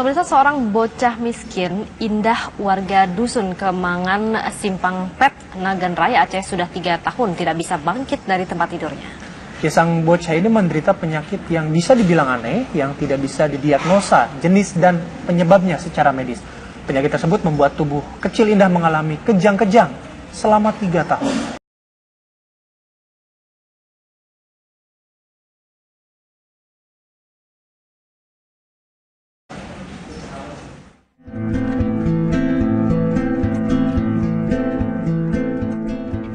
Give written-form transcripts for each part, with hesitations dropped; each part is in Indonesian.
Pemirsa, seorang bocah miskin, Indah, warga Dusun Kemangan, Simpang Pet, Nagan Raya, Aceh sudah 3 tahun tidak bisa bangkit dari tempat tidurnya. Sang bocah ini menderita penyakit yang bisa dibilang aneh, yang tidak bisa didiagnosa jenis dan penyebabnya secara medis. Penyakit tersebut membuat tubuh kecil Indah mengalami kejang-kejang selama 3 tahun.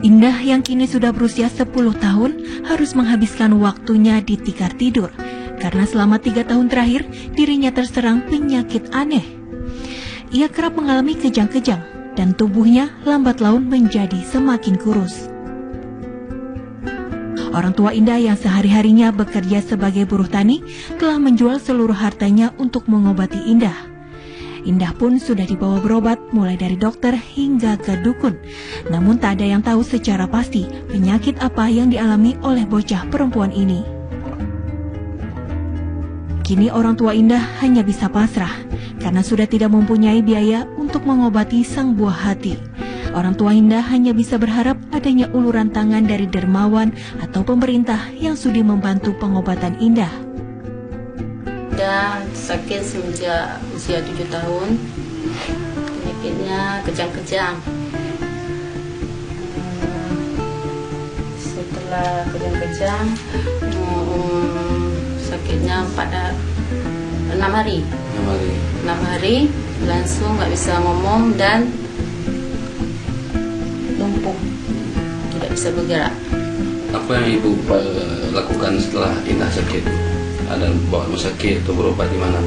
Indah yang kini sudah berusia 10 tahun harus menghabiskan waktunya di tikar tidur karena selama 3 tahun terakhir dirinya terserang penyakit aneh. Ia kerap mengalami kejang-kejang dan tubuhnya lambat laun menjadi semakin kurus. Orang tua Indah yang sehari-harinya bekerja sebagai buruh tani telah menjual seluruh hartanya untuk mengobati Indah. Indah pun sudah dibawa berobat mulai dari dokter hingga ke dukun. Namun tak ada yang tahu secara pasti penyakit apa yang dialami oleh bocah perempuan ini. Kini orang tua Indah hanya bisa pasrah karena sudah tidak mempunyai biaya untuk mengobati sang buah hati. Orang tua Indah hanya bisa berharap adanya uluran tangan dari dermawan atau pemerintah yang sudi membantu pengobatan Indah. Indah sakit semenjak usia 7 tahun. Penyakitnya kejang-kejang. Setelah kejang-kejang, sakitnya pada 6 hari. 6 hari langsung nggak bisa ngomong dan lumpuh, tidak bisa bergerak. Apa yang ibu lakukan setelah Indah sakit? Ada bawa rumah sakit atau berobat di mana?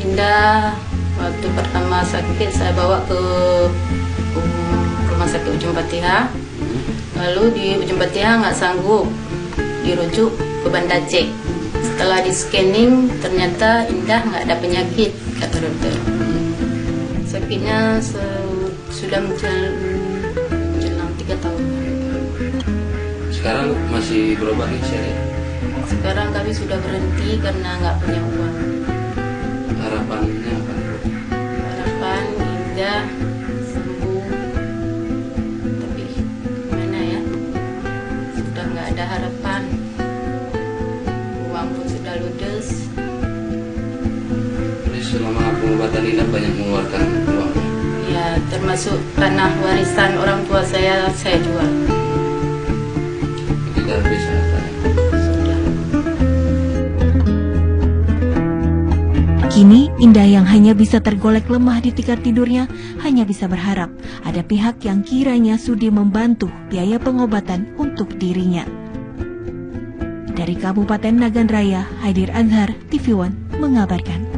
Indah waktu pertama sakit saya bawa ke rumah sakit Ujung Patiha. Lalu di Ujung Patiha nggak sanggup, dirujuk ke Banda Aceh. Setelah di scanning ternyata Indah nggak ada penyakit, kata dokter. Sakitnya sudah menjelang 3 tahun. Sekarang masih berobat nih saya. Sekarang kami sudah berhenti karena nggak punya uang. Harapannya apa? Harapan Indah sembuh, tapi gimana ya? Sudah nggak ada harapan. Uang pun sudah ludes. Jadi selama pengobatan Indah banyak mengeluarkan uang. Ya, termasuk tanah warisan orang tua saya jual. Tidak bisa. Kini, Indah yang hanya bisa tergolek lemah di tikar tidurnya hanya bisa berharap ada pihak yang kiranya sudi membantu biaya pengobatan untuk dirinya. Dari Kabupaten Nagan Raya, Haidir Azhar, TV One mengabarkan.